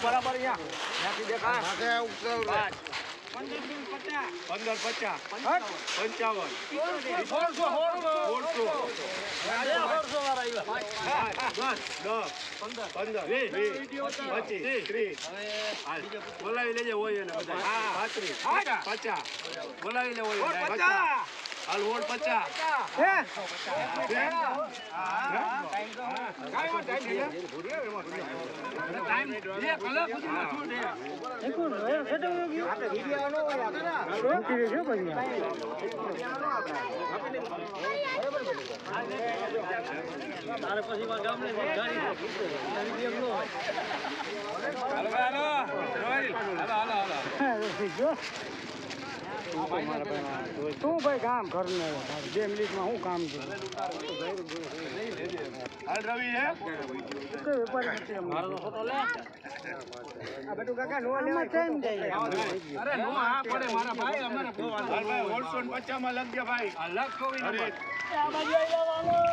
બરાબર દેખાય 15 50 55 બોલાવી લેજે હોય ને બધા 35 50 બોલાવી લે હોય 50 હાલ વોટ 50 તું ભાઈ કામ કર ને 2 મિનિટમાં હું કામ છે હાલ રવિ હે કે વેપારી નથી અમારો ફોટો લે આ બેટુ કાકા નો લેવા કેમ જાય અરે નો હા પડે મારા ભાઈ અમારે ભાઈ 850 માં લખ દે ભાઈ લખ કોવી નંબર આ બાજુ આવી જવાનો